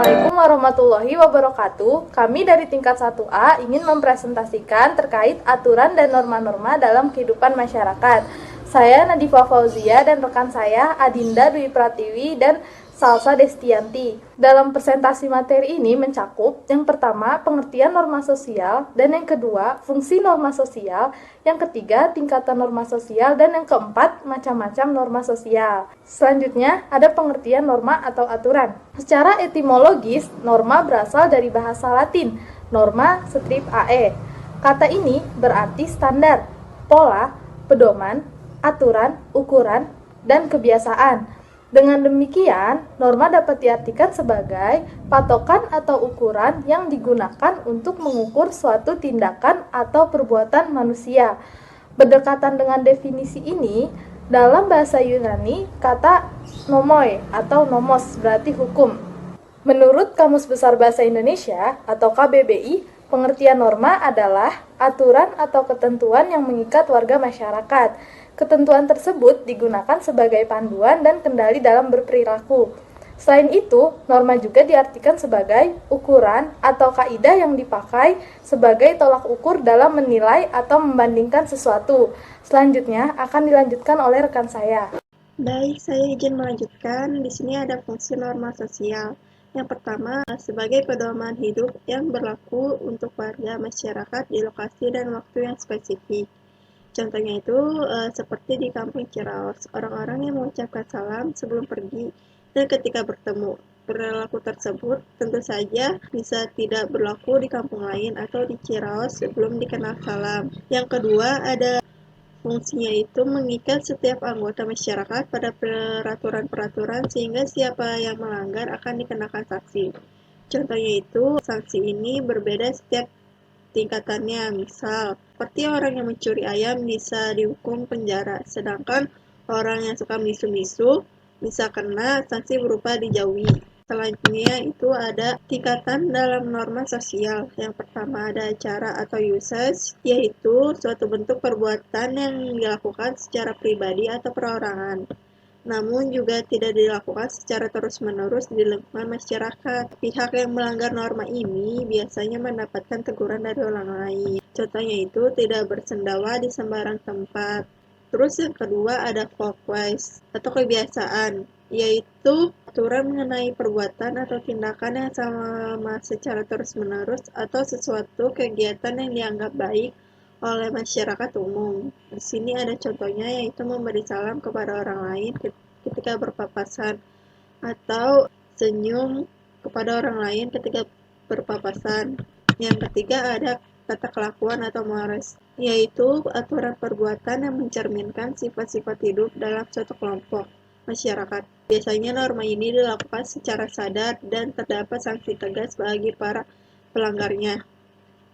Assalamualaikum warahmatullahi wabarakatuh. Kami dari tingkat 1A ingin mempresentasikan terkait aturan dan norma-norma dalam kehidupan masyarakat. Saya Nadifa Fauzia dan rekan saya Adinda Dwi Pratiwi dan Salsa Destianti. Dalam presentasi materi ini mencakup yang pertama pengertian norma sosial, dan yang kedua fungsi norma sosial, yang ketiga tingkatan norma sosial, dan yang keempat macam-macam norma sosial. Selanjutnya ada pengertian norma atau aturan. Secara etimologis, norma berasal dari bahasa Latin, norma strip AE. Kata ini berarti standar, pola, pedoman, aturan, ukuran, dan kebiasaan. Dengan demikian, norma dapat diartikan sebagai patokan atau ukuran yang digunakan untuk mengukur suatu tindakan atau perbuatan manusia. Berdekatan dengan definisi ini, dalam bahasa Yunani, kata nomoi atau nomos berarti hukum. Menurut Kamus Besar Bahasa Indonesia atau KBBI, pengertian norma adalah aturan atau ketentuan yang mengikat warga masyarakat. Ketentuan tersebut digunakan sebagai panduan dan kendali dalam berperilaku. Selain itu, norma juga diartikan sebagai ukuran atau kaidah yang dipakai sebagai tolak ukur dalam menilai atau membandingkan sesuatu. Selanjutnya akan dilanjutkan oleh rekan saya. Baik, saya izin melanjutkan. Di sini ada fungsi norma sosial. Yang pertama, sebagai pedoman hidup yang berlaku untuk warga masyarakat di lokasi dan waktu yang spesifik. Contohnya itu seperti di kampung Ciraos, orang-orang yang mengucapkan salam sebelum pergi dan ketika bertemu. Perilaku tersebut tentu saja bisa tidak berlaku di kampung lain atau di Ciraos sebelum dikenal salam. Yang kedua, ada fungsinya itu mengikat setiap anggota masyarakat pada peraturan-peraturan sehingga siapa yang melanggar akan dikenakan sanksi. Contohnya itu, sanksi ini berbeda setiap tingkatannya, misal seperti orang yang mencuri ayam bisa dihukum penjara, sedangkan orang yang suka misu-misu bisa kena sanksi berupa dijauhi. Selanjutnya itu ada tingkatan dalam norma sosial. Yang pertama ada cara atau usage, yaitu suatu bentuk perbuatan yang dilakukan secara pribadi atau perorangan, namun juga tidak dilakukan secara terus-menerus di lingkungan masyarakat. Pihak yang melanggar norma ini biasanya mendapatkan teguran dari orang lain. Contohnya itu tidak bersendawa di sembarang tempat. Terus yang kedua ada folkways atau kebiasaan, yaitu aturan mengenai perbuatan atau tindakan yang sama secara terus-menerus atau sesuatu kegiatan yang dianggap baik oleh masyarakat umum. Di sini ada contohnya, yaitu memberi salam kepada orang lain ketika berpapasan atau senyum kepada orang lain ketika berpapasan. Yang ketiga ada tata kelakuan atau mores, yaitu aturan perbuatan yang mencerminkan sifat-sifat hidup dalam suatu kelompok masyarakat. Biasanya norma ini dilakukan secara sadar dan terdapat sanksi tegas bagi para pelanggarnya.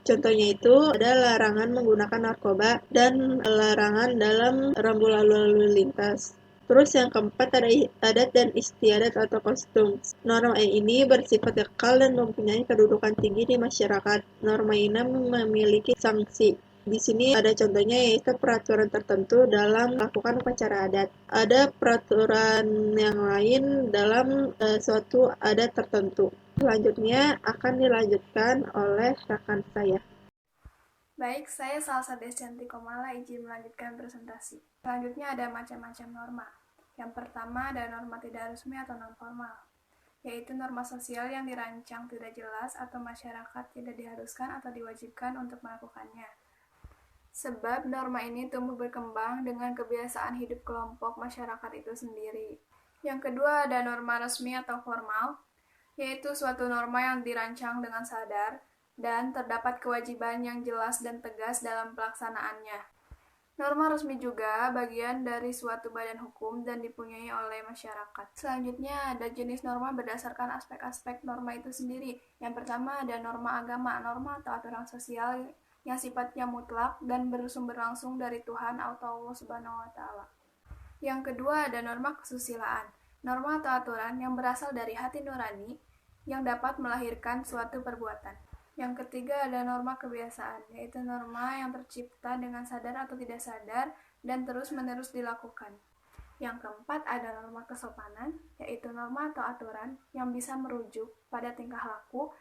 Contohnya itu ada larangan menggunakan narkoba dan larangan dalam rambu lalu lintas. Terus yang keempat ada adat dan istiadat atau kostum. Norma ini bersifat kekal dan mempunyai kedudukan tinggi di masyarakat. Norma ini memiliki sanksi. Di sini ada contohnya, yaitu peraturan tertentu dalam melakukan upacara adat. Ada peraturan yang lain dalam suatu adat tertentu. Selanjutnya akan dilanjutkan oleh rekan saya. Baik, saya Salsa Destianti Komala izin melanjutkan presentasi. Selanjutnya ada macam-macam norma. Yang pertama ada norma tidak resmi atau non-formal, yaitu norma sosial yang dirancang tidak jelas atau masyarakat tidak diharuskan atau diwajibkan untuk melakukannya. Sebab norma ini tumbuh berkembang dengan kebiasaan hidup kelompok masyarakat itu sendiri. Yang kedua ada norma resmi atau formal, yaitu suatu norma yang dirancang dengan sadar dan terdapat kewajiban yang jelas dan tegas dalam pelaksanaannya. Norma resmi juga bagian dari suatu badan hukum dan dipunyai oleh masyarakat. Selanjutnya ada jenis norma berdasarkan aspek-aspek norma itu sendiri. Yang pertama ada norma agama, norma atau aturan sosial yang sifatnya mutlak dan bersumber langsung dari Tuhan atau Allah Subhanahu wa Ta'ala. Yang kedua ada norma kesusilaan, norma atau aturan yang berasal dari hati nurani yang dapat melahirkan suatu perbuatan. Yang ketiga ada norma kebiasaan, yaitu norma yang tercipta dengan sadar atau tidak sadar dan terus-menerus dilakukan. Yang keempat ada norma kesopanan, yaitu norma atau aturan yang bisa merujuk pada tingkah laku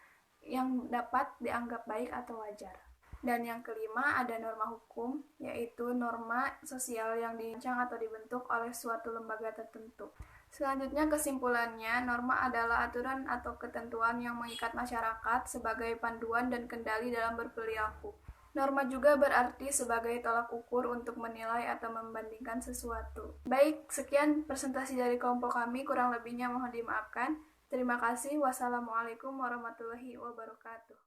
yang dapat dianggap baik atau wajar. Dan yang kelima ada norma hukum, yaitu norma sosial yang dirancang atau dibentuk oleh suatu lembaga tertentu. Selanjutnya kesimpulannya, norma adalah aturan atau ketentuan yang mengikat masyarakat sebagai panduan dan kendali dalam berperilaku. Norma juga berarti sebagai tolak ukur untuk menilai atau membandingkan sesuatu. Baik, sekian presentasi dari kelompok kami, kurang lebihnya mohon dimaafkan. Terima kasih. Wassalamualaikum warahmatullahi wabarakatuh.